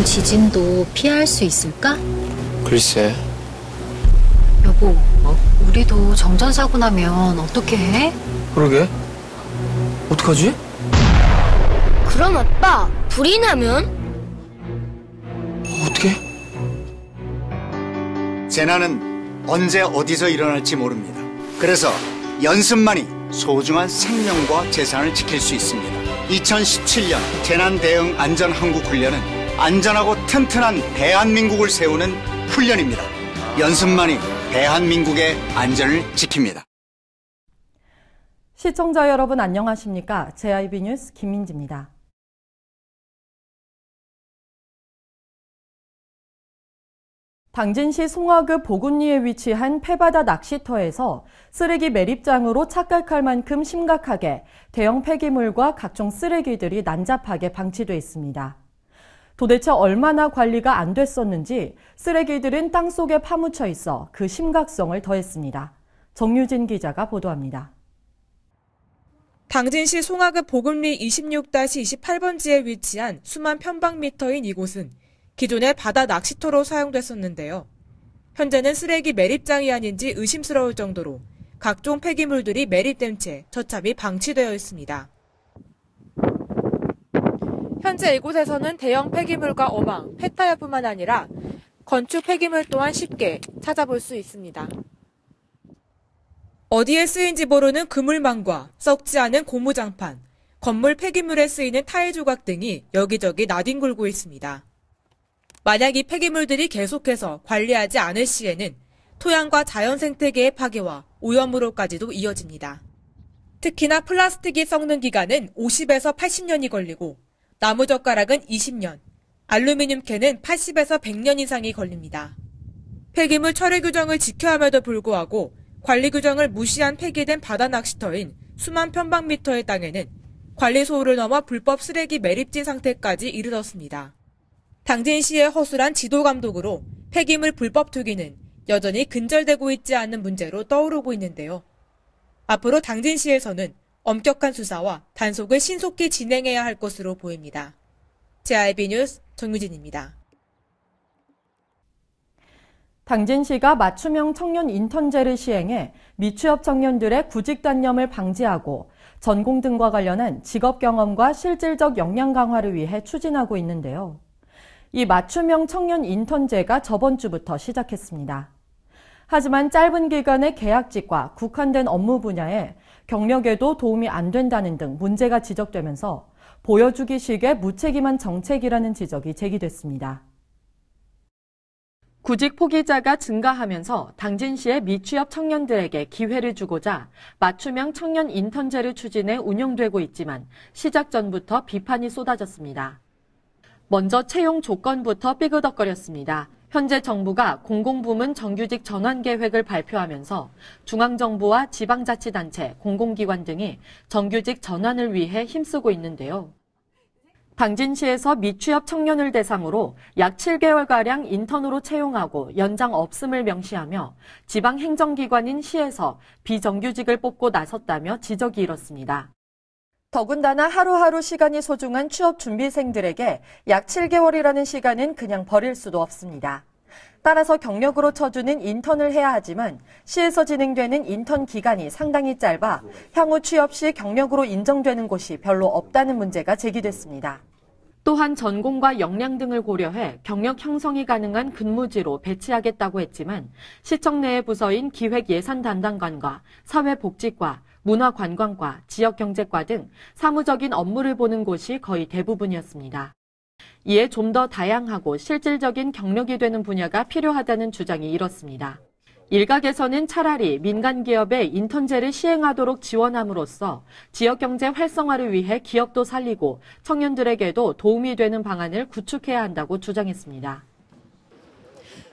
이번 지진도 피할 수 있을까? 글쎄. 여보, 우리도 정전사고 나면 어떻게 해? 그러게. 어떡하지? 그럼 아빠, 불이 나면? 어떻게? 재난은 언제 어디서 일어날지 모릅니다. 그래서 연습만이 소중한 생명과 재산을 지킬 수 있습니다. 2017년 재난대응안전한국훈련은 안전하고 튼튼한 대한민국을 세우는 훈련입니다. 연습만이 대한민국의 안전을 지킵니다. 시청자 여러분 안녕하십니까? JIB 뉴스 김민지입니다. 당진시 송화읍 보군리에 위치한 폐바다 낚시터에서 쓰레기 매립장으로 착각할 만큼 심각하게 대형 폐기물과 각종 쓰레기들이 난잡하게 방치돼 있습니다. 도대체 얼마나 관리가 안 됐었는지 쓰레기들은 땅속에 파묻혀 있어 그 심각성을 더했습니다. 정유진 기자가 보도합니다. 당진시 송화읍 보금리 26-28번지에 위치한 수만 평방미터인 이곳은 기존의 바다 낚시터로 사용됐었는데요. 현재는 쓰레기 매립장이 아닌지 의심스러울 정도로 각종 폐기물들이 매립된 채 처참히 방치되어 있습니다. 현재 이곳에서는 대형 폐기물과 어망, 폐타협뿐만 아니라 건축 폐기물 또한 쉽게 찾아볼 수 있습니다. 어디에 쓰인지 모르는 그물망과 썩지 않은 고무장판, 건물 폐기물에 쓰이는 타일 조각 등이 여기저기 나뒹굴고 있습니다. 만약 이 폐기물들이 계속해서 관리하지 않을 시에는 토양과 자연 생태계의 파괴와 오염으로까지도 이어집니다. 특히나 플라스틱이 썩는 기간은 50에서 80년이 걸리고 나무젓가락은 20년, 알루미늄 캔은 80에서 100년 이상이 걸립니다. 폐기물 처리 규정을 지켜야 함에도 불구하고 관리 규정을 무시한 폐기된 바다 낚시터인 수만 평방미터의 땅에는 관리 소홀을 넘어 불법 쓰레기 매립진 상태까지 이르렀습니다. 당진시의 허술한 지도 감독으로 폐기물 불법 투기는 여전히 근절되고 있지 않는 문제로 떠오르고 있는데요. 앞으로 당진시에서는 엄격한 수사와 단속을 신속히 진행해야 할 것으로 보입니다. JIB 뉴스 정유진입니다. 당진시가 맞춤형 청년 인턴제를 시행해 미취업 청년들의 구직단념을 방지하고 전공 등과 관련한 직업 경험과 실질적 역량 강화를 위해 추진하고 있는데요. 이 맞춤형 청년 인턴제가 저번 주부터 시작했습니다. 하지만 짧은 기간의 계약직과 국한된 업무 분야에 경력에도 도움이 안 된다는 등 문제가 지적되면서 보여주기식의 무책임한 정책이라는 지적이 제기됐습니다. 구직 포기자가 증가하면서 당진시의 미취업 청년들에게 기회를 주고자 맞춤형 청년 인턴제를 추진해 운영되고 있지만 시작 전부터 비판이 쏟아졌습니다. 먼저 채용 조건부터 삐그덕거렸습니다. 현재 정부가 공공부문 정규직 전환 계획을 발표하면서 중앙정부와 지방자치단체, 공공기관 등이 정규직 전환을 위해 힘쓰고 있는데요. 당진시에서 미취업 청년을 대상으로 약 7개월가량 인턴으로 채용하고 연장 없음을 명시하며 지방행정기관인 시에서 비정규직을 뽑고 나섰다며 지적이 일었습니다. 더군다나 하루하루 시간이 소중한 취업준비생들에게 약 7개월이라는 시간은 그냥 버릴 수도 없습니다. 따라서 경력으로 쳐주는 인턴을 해야 하지만 시에서 진행되는 인턴 기간이 상당히 짧아 향후 취업 시 경력으로 인정되는 곳이 별로 없다는 문제가 제기됐습니다. 또한 전공과 역량 등을 고려해 경력 형성이 가능한 근무지로 배치하겠다고 했지만 시청 내의 부서인 기획예산담당관과 사회복지과, 문화관광과, 지역경제과 등 사무적인 업무를 보는 곳이 거의 대부분이었습니다. 이에 좀 더 다양하고 실질적인 경력이 되는 분야가 필요하다는 주장이 일었습니다. 일각에서는 차라리 민간기업에 인턴제를 시행하도록 지원함으로써 지역경제 활성화를 위해 기업도 살리고 청년들에게도 도움이 되는 방안을 구축해야 한다고 주장했습니다.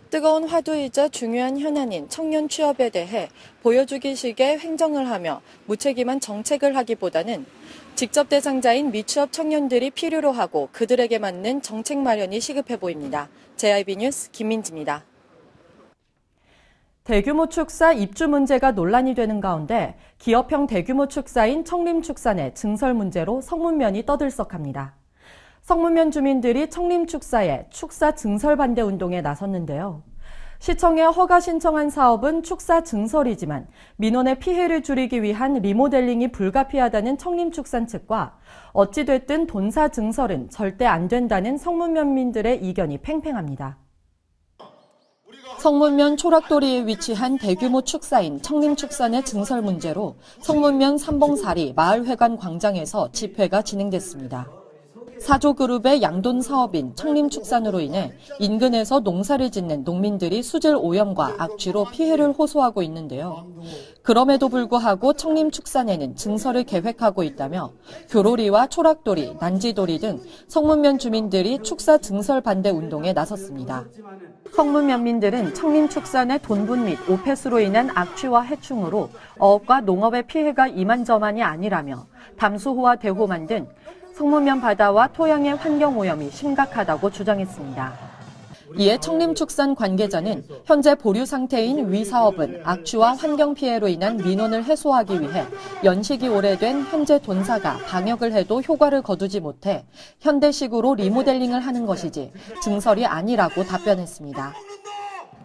뜨거운 화두이자 중요한 현안인 청년 취업에 대해 보여주기식의 횡정을 하며 무책임한 정책을 하기보다는 직접 대상자인 미취업 청년들이 필요로 하고 그들에게 맞는 정책 마련이 시급해 보입니다. JIB 뉴스 김민지입니다. 대규모 축사 입주 문제가 논란이 되는 가운데 기업형 대규모 축사인 청림축산의 증설 문제로 성문면이 떠들썩합니다. 성문면 주민들이 청림축사에 축사 증설 반대 운동에 나섰는데요. 시청에 허가 신청한 사업은 축사 증설이지만 민원의 피해를 줄이기 위한 리모델링이 불가피하다는 청림축산 측과 어찌됐든 돈사 증설은 절대 안 된다는 성문면민들의 이견이 팽팽합니다. 성문면 초락도리에 위치한 대규모 축사인 청림축산의 증설 문제로 성문면 삼봉사리 마을회관 광장에서 집회가 진행됐습니다. 사조그룹의 양돈 사업인 청림축산으로 인해 인근에서 농사를 짓는 농민들이 수질 오염과 악취로 피해를 호소하고 있는데요. 그럼에도 불구하고 청림축산에는 증설을 계획하고 있다며 교로리와 초락도리, 난지도리 등 성문면 주민들이 축사 증설 반대 운동에 나섰습니다. 성문면민들은 청림축산의 돈분 및 오폐수로 인한 악취와 해충으로 어업과 농업의 피해가 이만저만이 아니라며 담수호와 대호만 등 성문면 바다와 토양의 환경오염이 심각하다고 주장했습니다. 이에 청림축산 관계자는 현재 보류 상태인 위 사업은 악취와 환경 피해로 인한 민원을 해소하기 위해 연식이 오래된 현재 돈사가 방역을 해도 효과를 거두지 못해 현대식으로 리모델링을 하는 것이지 증설이 아니라고 답변했습니다.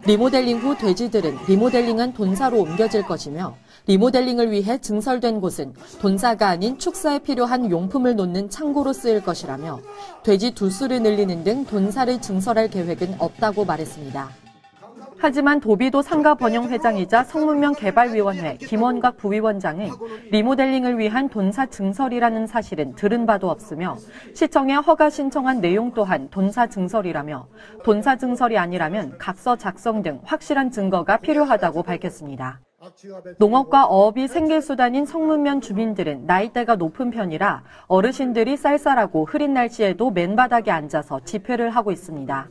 리모델링 후 돼지들은 리모델링한 돈사로 옮겨질 것이며 리모델링을 위해 증설된 곳은 돈사가 아닌 축사에 필요한 용품을 놓는 창고로 쓰일 것이라며 돼지 두수를 늘리는 등 돈사를 증설할 계획은 없다고 말했습니다. 하지만 도비도 상가 번영 회장이자 성문면 개발위원회 김원각 부위원장은 리모델링을 위한 돈사 증설이라는 사실은 들은 바도 없으며 시청에 허가 신청한 내용 또한 돈사 증설이라며 돈사 증설이 아니라면 각서 작성 등 확실한 증거가 필요하다고 밝혔습니다. 농업과 어업이 생계수단인 성문면 주민들은 나이대가 높은 편이라 어르신들이 쌀쌀하고 흐린 날씨에도 맨바닥에 앉아서 집회를 하고 있습니다.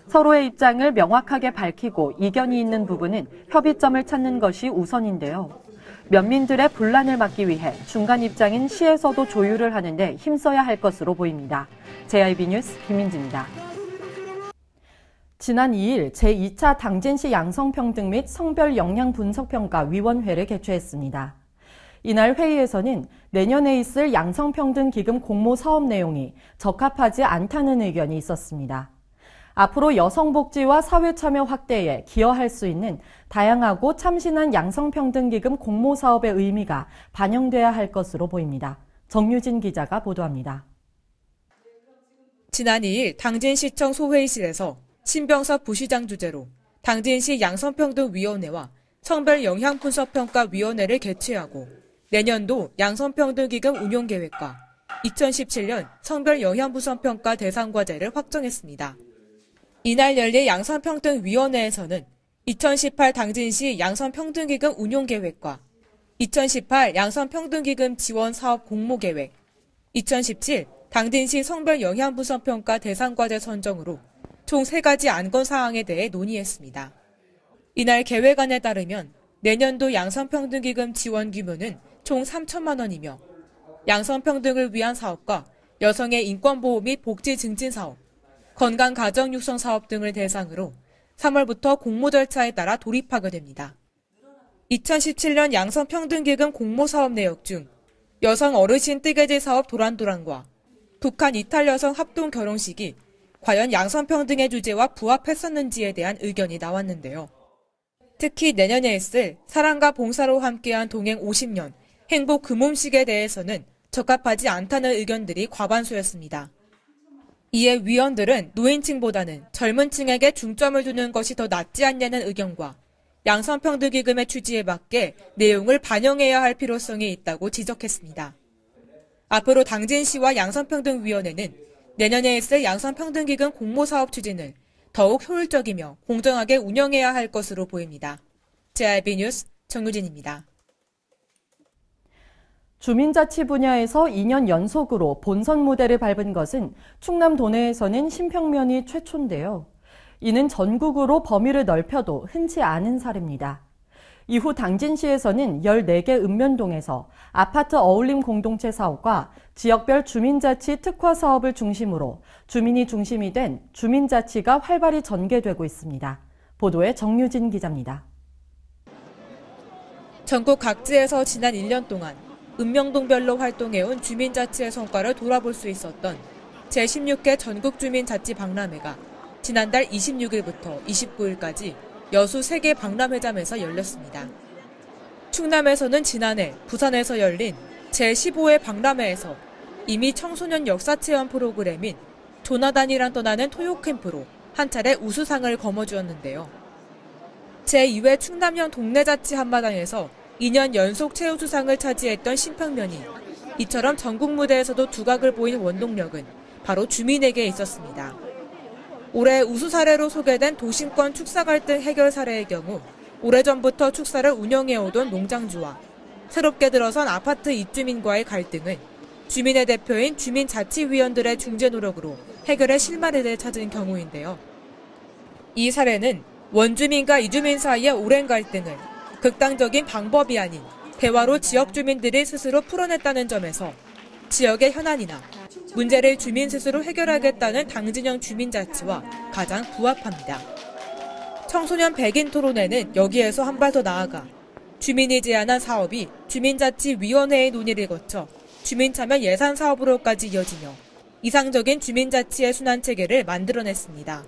서로의 입장을 명확하게 밝히고 이견이 있는 부분은 협의점을 찾는 것이 우선인데요. 면민들의 분란을 막기 위해 중간 입장인 시에서도 조율을 하는데 힘써야 할 것으로 보입니다. JIB 뉴스 김민지입니다. 지난 2일 제2차 당진시 양성평등 및 성별 영향 분석평가 위원회를 개최했습니다. 이날 회의에서는 내년에 있을 양성평등기금 공모 사업 내용이 적합하지 않다는 의견이 있었습니다. 앞으로 여성복지와 사회참여 확대에 기여할 수 있는 다양하고 참신한 양성평등기금 공모사업의 의미가 반영돼야 할 것으로 보입니다. 정유진 기자가 보도합니다. 지난 2일 당진시청 소회의실에서 신병섭 부시장 주재로 당진시 양성평등위원회와 성별영향분석평가위원회를 개최하고 내년도 양성평등기금 운용계획과 2017년 성별영향분석평가 대상과제를 확정했습니다. 이날 열린 양성평등위원회에서는 2018 당진시 양성평등기금 운용계획과 2018 양성평등기금 지원사업 공모계획, 2017 당진시 성별영향분석평가 대상과제 선정으로 총 3가지 안건사항에 대해 논의했습니다. 이날 계획안에 따르면 내년도 양성평등기금 지원 규모는 총 3천만 원이며 양성평등을 위한 사업과 여성의 인권보호 및 복지 증진 사업, 건강가정 육성 사업 등을 대상으로 3월부터 공모 절차에 따라 돌입하게 됩니다. 2017년 양성평등기금 공모사업 내역 중 여성 어르신 뜨개질 사업 도란도란과 북한 이탈 여성 합동 결혼식이 과연 양성평등의 주제와 부합했었는지에 대한 의견이 나왔는데요. 특히 내년에 있을 사랑과 봉사로 함께한 동행 50년 행복 금음식에 대해서는 적합하지 않다는 의견들이 과반수였습니다. 이에 위원들은 노인층보다는 젊은 층에게 중점을 두는 것이 더 낫지 않냐는 의견과 양성평등기금의 취지에 맞게 내용을 반영해야 할 필요성이 있다고 지적했습니다. 앞으로 당진시와 양성평등위원회는 내년에 있을 양성평등기금 공모사업 추진을 더욱 효율적이며 공정하게 운영해야 할 것으로 보입니다. JIB 뉴스 정유진입니다. 주민자치 분야에서 2년 연속으로 본선 무대를 밟은 것은 충남 도내에서는 신평면이 최초인데요. 이는 전국으로 범위를 넓혀도 흔치 않은 사례입니다. 이후 당진시에서는 14개 읍면동에서 아파트 어울림 공동체 사업과 지역별 주민자치 특화 사업을 중심으로 주민이 중심이 된 주민자치가 활발히 전개되고 있습니다. 보도에 정유진 기자입니다. 전국 각지에서 지난 1년 동안 읍면동별로 활동해온 주민자치의 성과를 돌아볼 수 있었던 제16회 전국주민자치박람회가 지난달 26일부터 29일까지 여수 세계 박람회장에서 열렸습니다. 충남에서는 지난해 부산에서 열린 제15회 박람회에서 이미 청소년 역사체험 프로그램인 조나단이랑 떠나는 토요캠프로 한 차례 우수상을 거머쥐었는데요. 제2회 충남형 동네자치 한마당에서 2년 연속 최우수상을 차지했던 심평면이 이처럼 전국 무대에서도 두각을 보인 원동력은 바로 주민에게 있었습니다. 올해 우수 사례로 소개된 도심권 축사 갈등 해결 사례의 경우 오래전부터 축사를 운영해오던 농장주와 새롭게 들어선 아파트 입주민과의 갈등을 주민의 대표인 주민자치위원들의 중재 노력으로 해결의 실마리를 찾은 경우인데요. 이 사례는 원주민과 이주민 사이의 오랜 갈등을 극단적인 방법이 아닌 대화로 지역 주민들이 스스로 풀어냈다는 점에서 지역의 현안이나 문제를 주민 스스로 해결하겠다는 당진형 주민자치와 가장 부합합니다. 청소년 100인 토론회는 여기에서 한 발 더 나아가 주민이 제안한 사업이 주민자치위원회의 논의를 거쳐 주민참여 예산 사업으로까지 이어지며 이상적인 주민자치의 순환체계를 만들어냈습니다.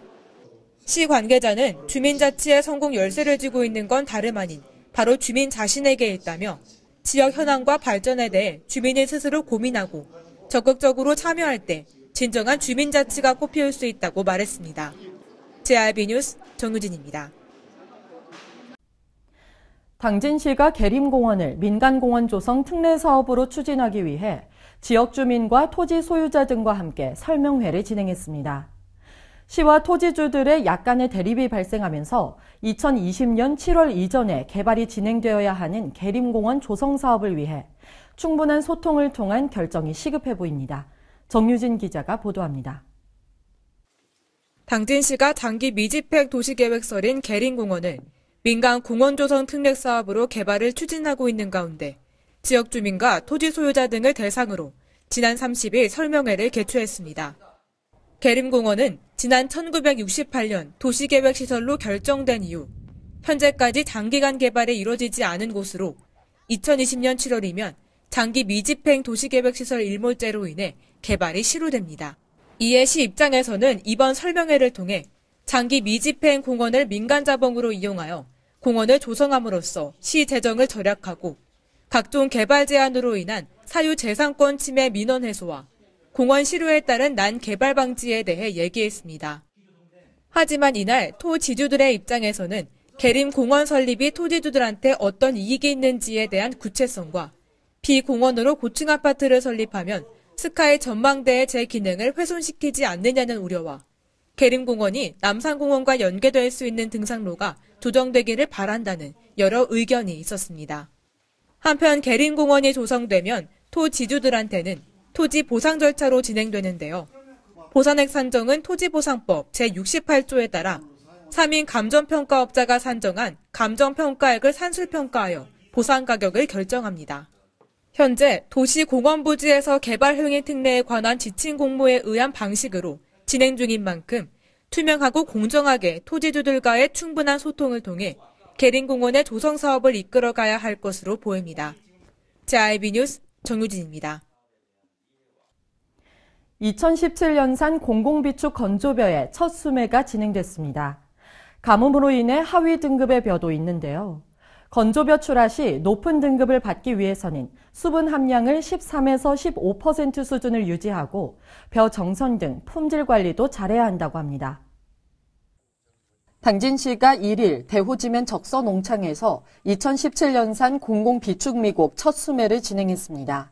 시 관계자는 주민자치의 성공 열쇠를 쥐고 있는 건 다름 아닌 바로 주민 자신에게 있다며 지역 현안과 발전에 대해 주민이 스스로 고민하고 적극적으로 참여할 때 진정한 주민자치가 꽃피울 수 있다고 말했습니다. JRB 뉴스 정유진입니다. 당진시가 계림공원을 민간공원 조성 특례 사업으로 추진하기 위해 지역 주민과 토지 소유자 등과 함께 설명회를 진행했습니다. 시와 토지주들의 약간의 대립이 발생하면서 2020년 7월 이전에 개발이 진행되어야 하는 계림공원 조성 사업을 위해 충분한 소통을 통한 결정이 시급해 보입니다. 정유진 기자가 보도합니다. 당진시가 장기 미집행 도시계획설인 계림공원을 민간 공원 조성 특례 사업으로 개발을 추진하고 있는 가운데 지역 주민과 토지 소유자 등을 대상으로 지난 30일 설명회를 개최했습니다. 계림공원은 지난 1968년 도시계획시설로 결정된 이후 현재까지 장기간 개발이 이루어지지 않은 곳으로 2020년 7월이면 장기 미집행 도시계획시설 일몰제로 인해 개발이 시효됩니다. 이에 시 입장에서는 이번 설명회를 통해 장기 미집행 공원을 민간자본으로 이용하여 공원을 조성함으로써 시 재정을 절약하고 각종 개발 제한으로 인한 사유재산권 침해 민원 해소와 공원 실효에 따른 난개발 방지에 대해 얘기했습니다. 하지만 이날 토 지주들의 입장에서는 계림공원 설립이 토지주들한테 어떤 이익이 있는지에 대한 구체성과 비공원으로 고층 아파트를 설립하면 스카이 전망대의 제 기능을 훼손시키지 않느냐는 우려와 계림공원이 남산공원과 연계될 수 있는 등산로가 조정되기를 바란다는 여러 의견이 있었습니다. 한편 계림공원이 조성되면 토 지주들한테는 토지 보상 절차로 진행되는데요. 보산액 산정은 토지보상법 제68조에 따라 3인 감정평가업자가 산정한 감정평가액을 산술평가하여 보상 가격을 결정합니다. 현재 도시공원부지에서 개발행위 특례에 관한 지침 공모에 의한 방식으로 진행 중인 만큼 투명하고 공정하게 토지주들과의 충분한 소통을 통해 계림공원의 조성 사업을 이끌어가야 할 것으로 보입니다. JRB 뉴스 정유진입니다. 2017년산 공공비축 건조벼의 첫 수매가 진행됐습니다. 가뭄으로 인해 하위 등급의 벼도 있는데요. 건조벼 출하 시 높은 등급을 받기 위해서는 수분 함량을 13에서 15% 수준을 유지하고 벼 정선 등 품질 관리도 잘해야 한다고 합니다. 당진시가 1일 대호지면 적서농창에서 2017년산 공공비축미곡 첫 수매를 진행했습니다.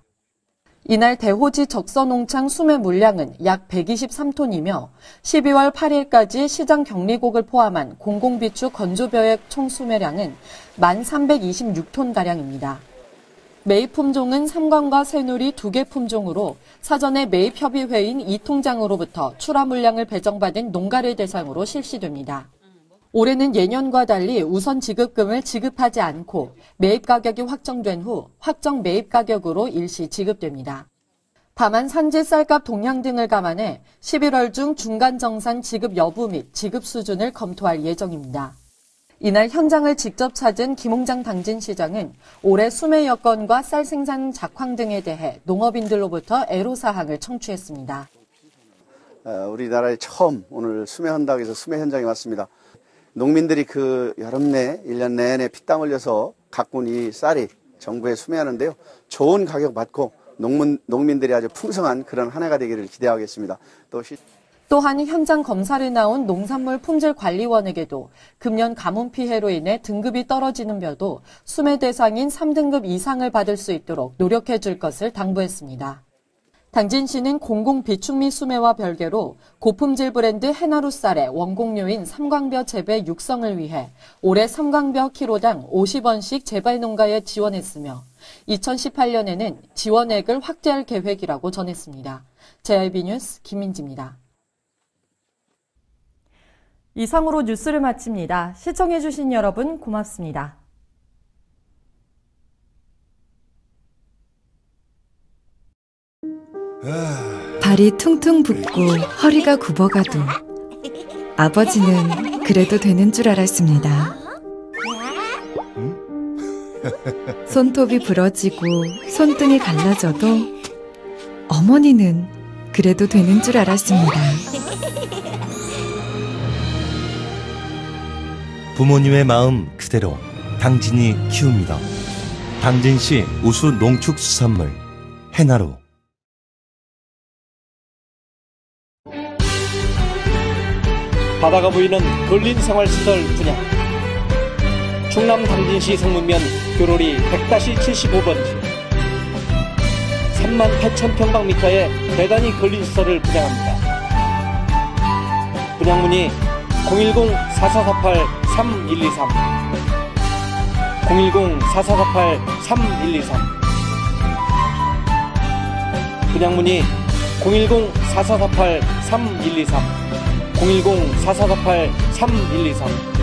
이날 대호지 적서농창 수매 물량은 약 123톤이며 12월 8일까지 시장 격리곡을 포함한 공공비축 건조벼의 총 수매량은 1,326톤가량입니다. 매입 품종은 삼광과 새누리 2개 품종으로 사전에 매입협의회인 이통장으로부터 출하 물량을 배정받은 농가를 대상으로 실시됩니다. 올해는 예년과 달리 우선 지급금을 지급하지 않고 매입 가격이 확정된 후 확정 매입 가격으로 일시 지급됩니다. 다만 산지 쌀값 동향 등을 감안해 11월 중 중간 정산 지급 여부 및 지급 수준을 검토할 예정입니다. 이날 현장을 직접 찾은 김홍장 당진시장은 올해 수매 여건과 쌀 생산 작황 등에 대해 농업인들로부터 애로사항을 청취했습니다. 우리나라에 처음 오늘 수매 한다고 해서 수매 현장에 왔습니다. 농민들이 그 여름 내 1년 내내 피땀 흘려서 가꾼 이 쌀이 정부에 수매하는데요. 좋은 가격 받고 농민들이 아주 풍성한 그런 한 해가 되기를 기대하겠습니다. 또한 현장 검사를 나온 농산물품질관리원에게도 금년 가뭄 피해로 인해 등급이 떨어지는 벼도 수매 대상인 3등급 이상을 받을 수 있도록 노력해 줄 것을 당부했습니다. 당진시는 공공비축미 수매와 별개로 고품질 브랜드 해나루 쌀의 원곡료인 삼광벼 재배 육성을 위해 올해 삼광벼 키로당 50원씩 재발 농가에 지원했으며 2018년에는 지원액을 확대할 계획이라고 전했습니다. JIB 뉴스 김민지입니다. 이상으로 뉴스를 마칩니다. 시청해주신 여러분 고맙습니다. 발이 퉁퉁 붓고 허리가 굽어가도 아버지는 그래도 되는 줄 알았습니다. 손톱이 부러지고 손등이 갈라져도 어머니는 그래도 되는 줄 알았습니다. 부모님의 마음 그대로 당진이 키웁니다. 당진시 우수 농축수산물 해나루. 바다가 보이는 근린 생활시설 분양. 충남 당진시 성문면 교로리 100-75번지 38,000평방미터의 대단위 근린시설을 분양합니다. 분양문의 010-4448-3123 010-4448-3123 분양문의 010-4448-3123 010-4448-3123